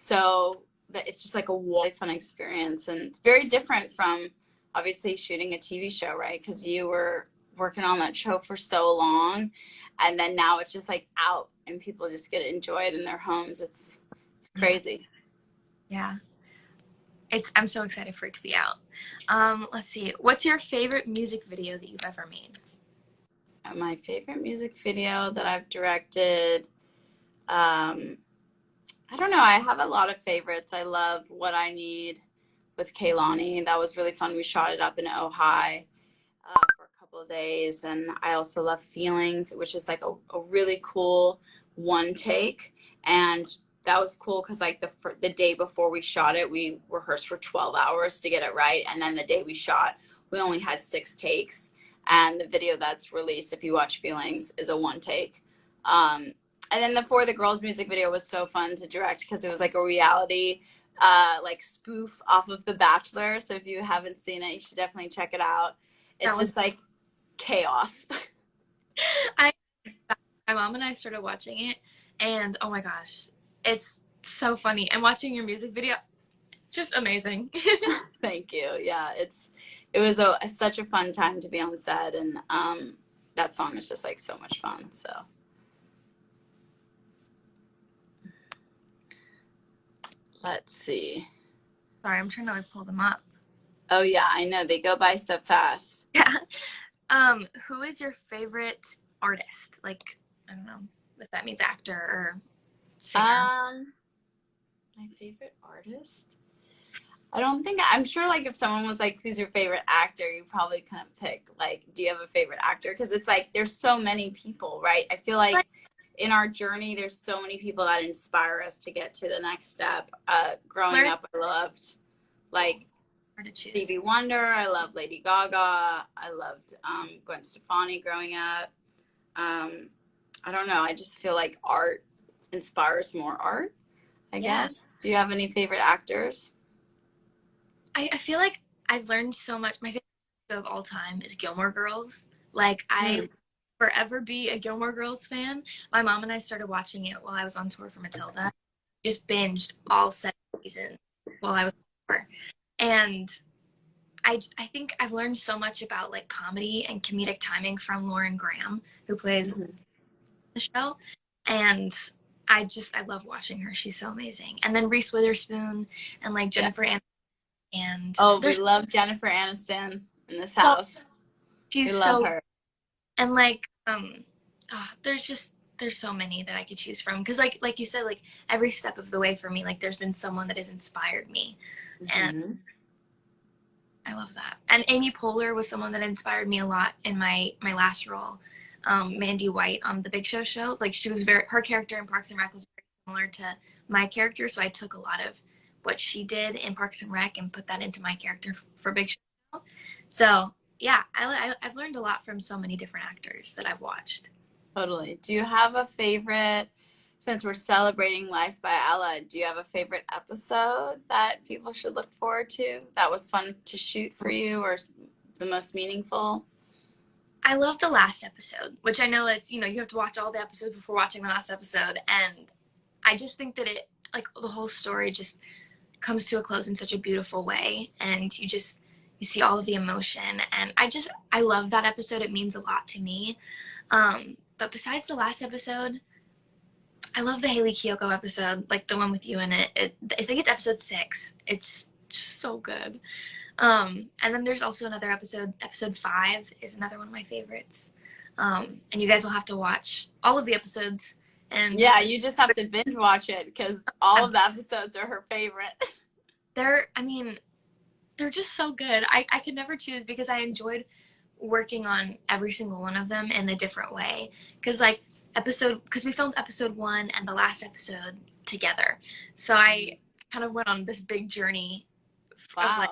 so that it's just like a really fun experience and very different from obviously shooting a TV show, right? Because you were working on that show for so long, and then now it's just like out and people just get to enjoy it in their homes. It's crazy. Yeah. I'm so excited for it to be out. Let's see. What's your favorite music video that you've ever made? My favorite music video that I've directed, I don't know. I have a lot of favorites. I love What I Need with Kaylani. That was really fun. We shot it up in Ojai for a couple of days. And I also love Feelings, which is like a really cool one take. And that was cool because like the day before we shot it, we rehearsed for 12 hours to get it right. And then the day we shot, we only had 6 takes. And the video that's released, if you watch Feelings, is a one take. And then the For the Girls music video was so fun to direct because it was like a reality like spoof off of The Bachelor. So if you haven't seen it, you should definitely check it out. It's just like chaos. My mom and I started watching it, and oh my gosh, it's so funny. And watching your music video, just amazing. Thank you. Yeah, it was such a fun time to be on set, and that song is just like so much fun. So. Let's see. Sorry, I'm trying to like pull them up. Oh yeah, I know. They go by so fast. Yeah. Who is your favorite artist? Like, I don't know if that means actor or singer. My favorite artist? I'm sure like if someone was like, who's your favorite actor, you probably couldn't pick like, do you have a favorite actor? Because it's like, there's so many people, right? I feel like in our journey, there's so many people that inspire us to get to the next step. Growing up, I loved like Stevie Wonder. I loved Lady Gaga. I loved Gwen Stefani growing up. I don't know. I just feel like art inspires more art, I guess. Do you have any favorite actors? I feel like I've learned so much. My favorite show of all time is Gilmore Girls. Like, I forever be a Gilmore Girls fan. My mom and I started watching it while I was on tour for Matilda. Just binged all 7 seasons while I was on tour. And I think I've learned so much about like comedy and comedic timing from Lauren Graham, who plays the show. And I love watching her. She's so amazing. And then Reese Witherspoon and like Jennifer Aniston. And we love Jennifer Aniston in this house. She's we love her. And like there's so many that I could choose from, because like you said, like every step of the way for me, like there's been someone that has inspired me. And I love that. And Amy Poehler was someone that inspired me a lot in my last role, Mandy White on the Big Show. Like she was her character in Parks and Rec was very similar to my character, so I took a lot of what she did in Parks and Rec and put that into my character for Big Show. So yeah, I've learned a lot from so many different actors that I've watched. Totally. Do you have a favorite, since we're celebrating Life by Ella, do you have a favorite episode that people should look forward to that was fun to shoot for you, or the most meaningful? I love the last episode, which I know it's, you have to watch all the episodes before watching the last episode. And I just think that it, like, the whole story just comes to a close in such a beautiful way. And you see all of the emotion. And I love that episode. It means a lot to me. But besides the last episode, I love the Hayley Kiyoko episode, like the one with you in it. I think it's episode 6. It's just so good. And then there's also another episode 5 is another one of my favorites. And you guys will have to watch all of the episodes. And yeah, you just have to binge watch it because all of the episodes are her favorite. They're just so good. I could never choose because I enjoyed working on every single one of them in a different way. Because we filmed episode 1 and the last episode together. So I kind of went on this big journey of like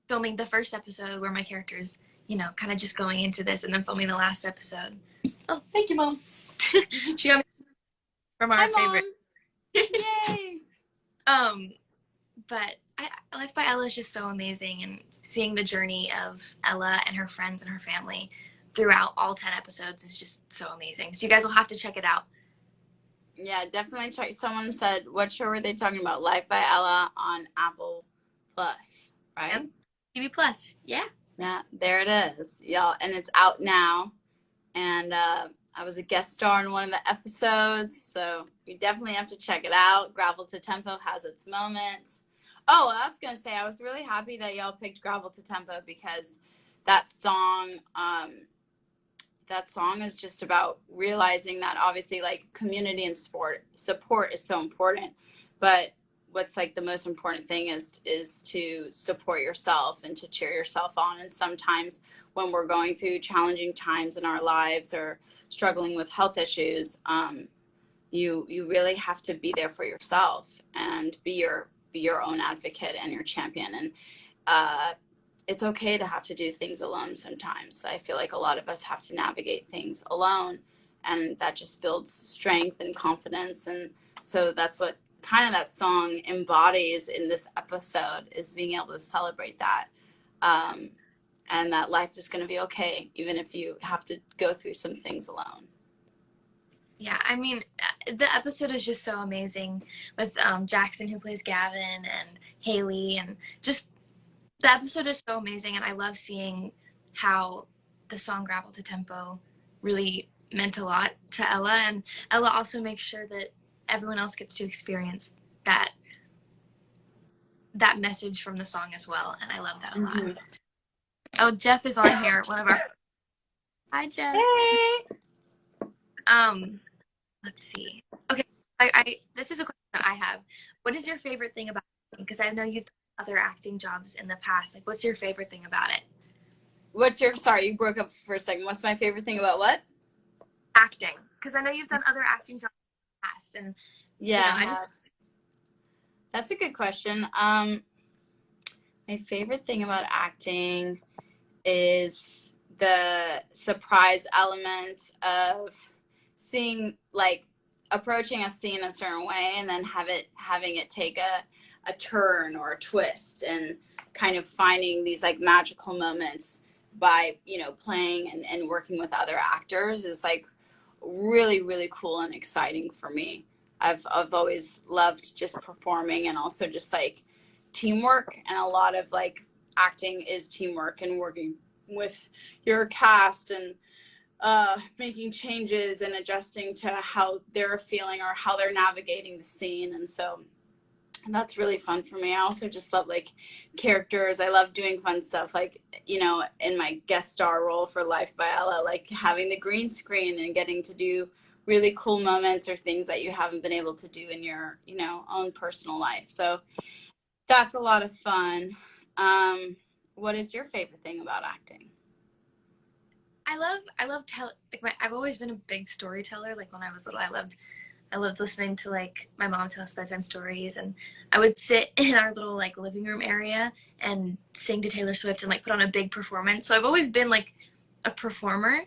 filming the first episode where my character's, kind of just going into this, and then filming the last episode. Oh, thank you, Mom. She got me from our favorite. Yay! But Life by Ella is just so amazing, and seeing the journey of Ella and her friends and her family throughout all 10 episodes is just so amazing. So you guys will have to check it out. Yeah, definitely check. Someone said, what show were they talking about? Life by Ella on Apple Plus, Yep. right? TV Plus. Yeah. Yeah, there it is, y'all. And it's out now. And I was a guest star in one of the episodes, so you definitely have to check it out. Gravel to Tempo has its moments. Oh, I was gonna say I was really happy that y'all picked Gravel to Tempo because that song, that song is just about realizing that obviously like community and sport support is so important, but what's like the most important thing is to support yourself and to cheer yourself on. And sometimes when we're going through challenging times in our lives or struggling with health issues, you really have to be there for yourself and be your own advocate and your champion. And uh, it's okay to have to do things alone sometimes. I feel like a lot of us have to navigate things alone, and that just builds strength and confidence. And so that's what kind of that song embodies in this episode, is being able to celebrate that. Um, and that life is going to be okay, even if you have to go through some things alone. Yeah, I mean, the episode is just so amazing with Jackson, who plays Gavin, and Hayley, and just the episode is so amazing. And I love seeing how the song Gravel to Tempo really meant a lot to Ella. And Ella also makes sure that everyone else gets to experience that message from the song as well. And I love that a lot. Mm-hmm. Oh, Jeff is on here, one of our. Hi, Jeff. Hey. Let's see. Okay, I this is a question that I have. What is your favorite thing about acting? Because I know you've done other acting jobs in the past. Like, what's your favorite thing about it? Sorry, you broke up for a second. What's my favorite thing about what? Acting. Because I know you've done other acting jobs in the past, and Yeah, I just that's a good question. My favorite thing about acting is the surprise element of seeing, like, approaching a scene a certain way and then having it take a turn or a twist, and kind of finding these like magical moments by, playing and working with other actors is like really, really cool and exciting for me. I've always loved just performing, and also just like teamwork, and a lot of like acting is teamwork and working with your cast and making changes and adjusting to how they're feeling or how they're navigating the scene. And so that's really fun for me. I also just love like characters. I love doing fun stuff, like, in my guest star role for Life by Ella, like having the green screen and getting to do really cool moments or things that you haven't been able to do in your, own personal life. So that's a lot of fun. What is your favorite thing about acting? I've always been a big storyteller. Like when I was little, I loved listening to like my mom tell us bedtime stories, and I would sit in our little like living room area and sing to Taylor Swift and like put on a big performance. So I've always been like a performer,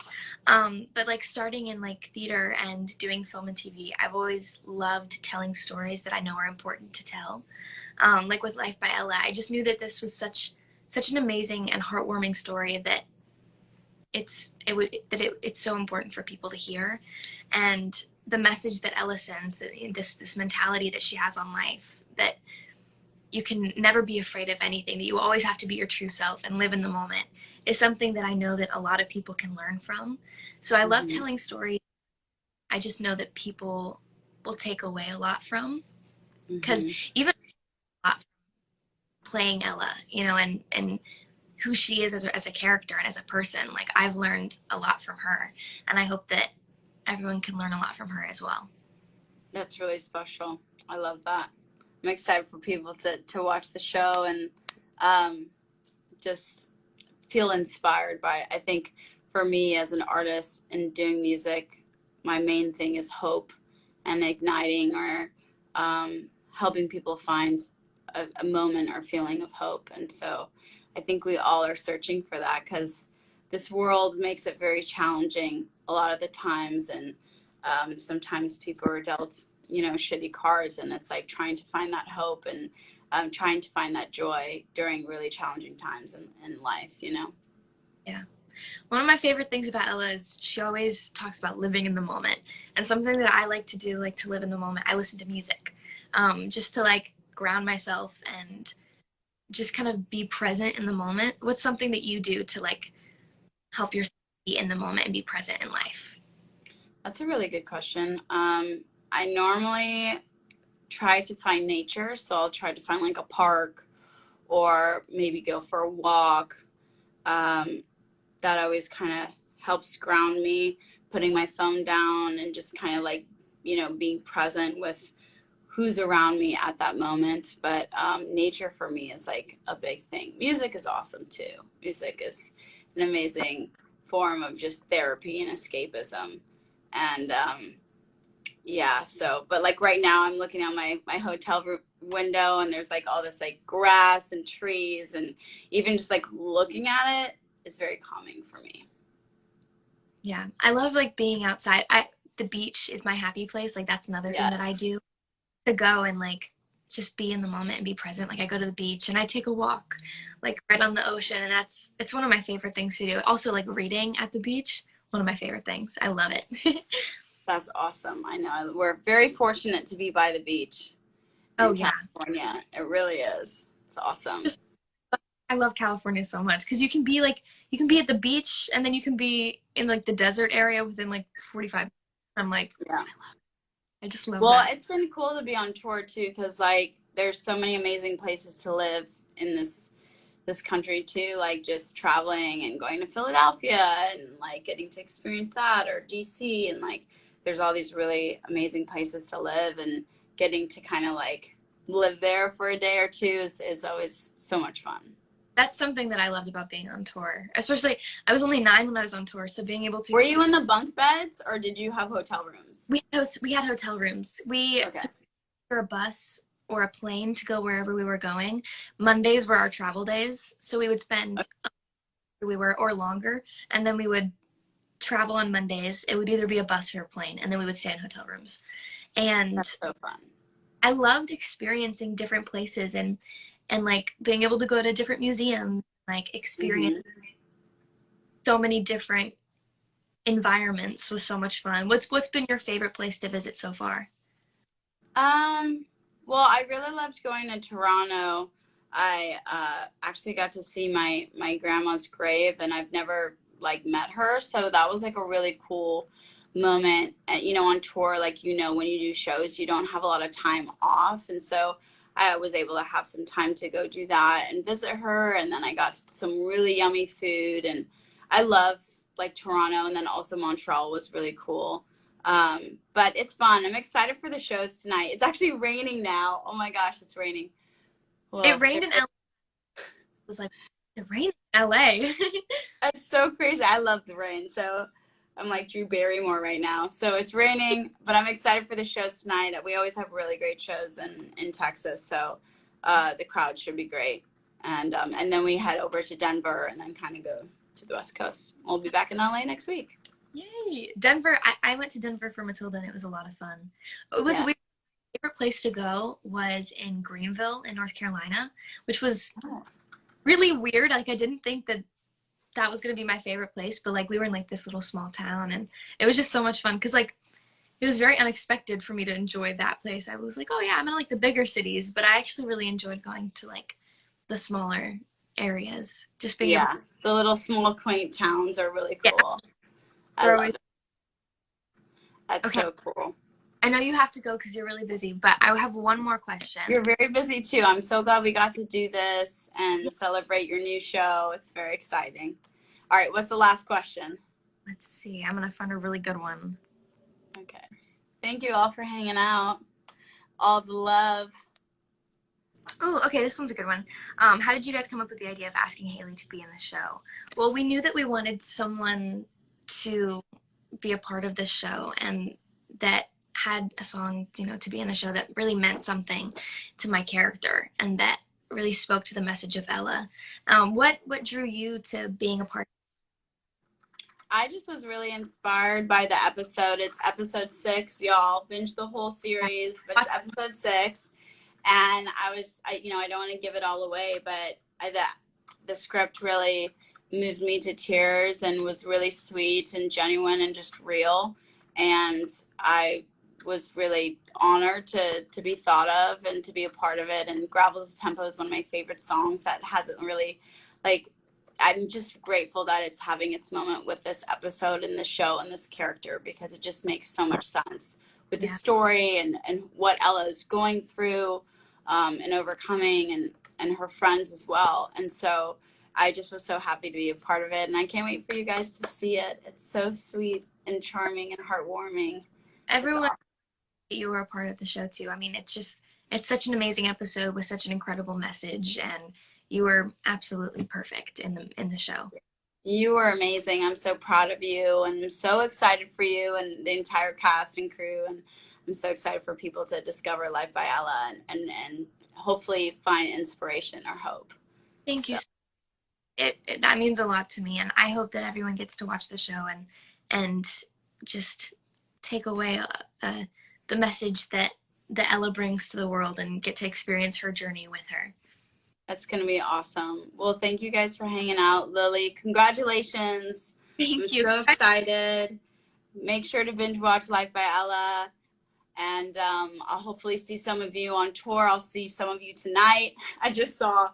but like starting in like theater and doing film and TV, I've always loved telling stories that I know are important to tell. Like with Life by Ella, I just knew that this was such an amazing and heartwarming story that it's so important for people to hear. And the message that Ella sends, that this mentality that she has on life, that you can never be afraid of anything, that you always have to be your true self and live in the moment, is something that I know that a lot of people can learn from. So I love telling stories. I just know that people will take away a lot from, because even a lot from playing Ella, and who she is as a character and as a person. Like, I've learned a lot from her, and I hope that everyone can learn a lot from her as well. That's really special. I love that. I'm excited for people to watch the show and just feel inspired by it. I think for me as an artist and doing music, my main thing is hope and igniting or helping people find a moment or feeling of hope. And so I think we all are searching for that, because this world makes it very challenging a lot of the times. And sometimes people are dealt, shitty cards, and it's like trying to find that hope and trying to find that joy during really challenging times in life. Yeah. One of my favorite things about Ella is she always talks about living in the moment. And something that I like to do, like to live in the moment, I listen to music, just to like ground myself and just kind of be present in the moment. What's something that you do to like help yourself be in the moment and be present in life? That's a really good question. I normally try to find nature, so I'll try to find like a park or maybe go for a walk. Um, that always kind of helps ground me, putting my phone down and just kind of like, being present with who's around me at that moment. But nature for me is like a big thing. Music is awesome too. Music is an amazing form of just therapy and escapism. And yeah, so, but like right now I'm looking out my hotel window and there's like all this like grass and trees, and even just like looking at it is very calming for me. Yeah, I love like being outside. The beach is my happy place. Like that's another thing that I Yes. do, to go and like just be in the moment and be present. Like I go to the beach and I take a walk like right on the ocean, and it's one of my favorite things to do. Also like reading at the beach, one of my favorite things. I love it. That's awesome. I know. We're very fortunate to be by the beach Oh in yeah. California. It really is. It's awesome. Just I love California so much because you can be at the beach and then you can be in like the desert area within like 45. I'm like Yeah. I just love Well, that. it's been cool to be on tour too, because like there's so many amazing places to live in this country too, like just traveling and going to Philadelphia and like getting to experience that, or DC, and like there's all these really amazing places to live, and getting to kind of like live there for a day or two is always so much fun. That's something that I loved about being on tour. Especially I was only 9 when I was on tour, so being able to Were you experience in the bunk beds or did you have hotel rooms? we had hotel rooms. We Okay. so for a bus or a plane to go wherever we were going. Mondays were our travel days, so we would spend where we were or longer, and then we would travel on Mondays. It would either be a bus or a plane, and then we would stay in hotel rooms. And That's so fun. I loved experiencing different places and like being able to go to different museums, like experience Hmm. so many different environments was so much fun. What's been your favorite place to visit so far? Um, well, I really loved going to Toronto. I actually got to see my grandma's grave, and I've never like met her, so that was like a really cool moment. And on tour, like when you do shows, you don't have a lot of time off, and so I was able to have some time to go do that and visit her, and then I got some really yummy food, and I love like Toronto, and then also Montreal was really cool. But it's fun. I'm excited for the shows tonight. It's actually raining now. Oh my gosh, it's raining. It Well, rained in LA. It was like it rained in LA. it's so crazy. I love the rain. So I'm like Drew Barrymore right now. So it's raining, but I'm excited for the shows tonight. We always have really great shows in Texas. So the crowd should be great. And then we head over to Denver and then kind of go to the West Coast. We'll be back in LA next week. Yay. Denver. I went to Denver for Matilda and it was a lot of fun. It was Yeah. weird. My favorite place to go was in Greenville in North Carolina, which was Oh, really weird. Like I didn't think that that was going to be my favorite place, but like we were in like this little small town and it was just so much fun because like it was very unexpected for me to enjoy that place. I was like, oh yeah, I'm in like the bigger cities, but I actually really enjoyed going to like the smaller areas, just being able to, yeah. The little small quaint towns are really yeah, cool. I we're love always it. That's okay. so cool. I know you have to go because you're really busy, but I have one more question. You're very busy too. I'm so glad we got to do this and celebrate your new show. It's very exciting. All right, what's the last question? Let's see. I'm gonna find a really good one. Okay. Thank you all for hanging out. All the love. Oh, okay. This one's a good one. How did you guys come up with the idea of asking Hayley to be in the show? Well, we knew that we wanted someone to be a part of this show and that had a song, to be in the show that really meant something to my character and that really spoke to the message of Ella. What drew you to being a part? I just was really inspired by the episode. It's episode 6, y'all. Binge the whole series, but it's episode 6. And I don't want to give it all away, but the script really moved me to tears and was really sweet and genuine and just real. And I was really honored to be thought of and to be a part of it. And Gravel's Tempo is one of my favorite songs that hasn't really, like, I'm just grateful that it's having its moment with this episode and the show and this character, because it just makes so much sense with the Yeah. story and what Ella is going through, and overcoming, and her friends as well. And so I just was so happy to be a part of it, and I can't wait for you guys to see it. It's so sweet and charming and heartwarming. It's Everyone, awesome. you were a part of the show too. I mean, it's such an amazing episode with such an incredible message, and you were absolutely perfect in the show. You are amazing. I'm so proud of you, and I'm so excited for you and the entire cast and crew. And I'm so excited for people to discover Life by Ella, and hopefully find inspiration or hope. Thank So you. That means a lot to me, and I hope that everyone gets to watch the show and just take away the message that Ella brings to the world and get to experience her journey with her. that's going to be awesome. Well, thank you guys for hanging out. Lily, congratulations. I'm Thank you. so excited. Make sure to binge watch Life by Ella. And I'll hopefully see some of you on tour. I'll see some of you tonight. I just saw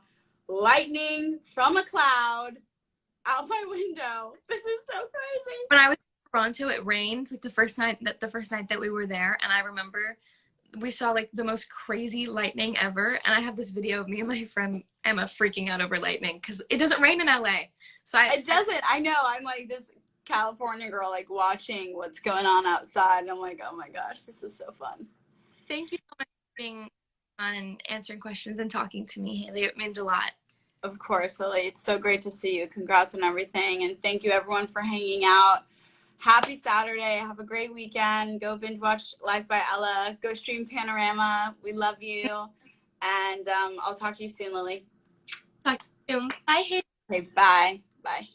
lightning from a cloud out my window. This is so crazy. When I was in Toronto, it rained like the first night that we were there, and I remember we saw like the most crazy lightning ever. And I have this video of me and my friend Emma freaking out over lightning because it doesn't rain in LA. It doesn't. I know. I'm like this California girl, like watching what's going on outside. And I'm like, oh my gosh, this is so fun. Thank you so much for being on and answering questions and talking to me, Hayley. It means a lot. Of course, Lily. It's so great to see you. Congrats on everything. And thank you, everyone, for hanging out. Happy Saturday. Have a great weekend. Go binge watch Life by Ella. Go stream Panorama. We love you. And I'll talk to you soon, Lily. Talk to you soon. Bye, Hayley. Okay, bye. Bye.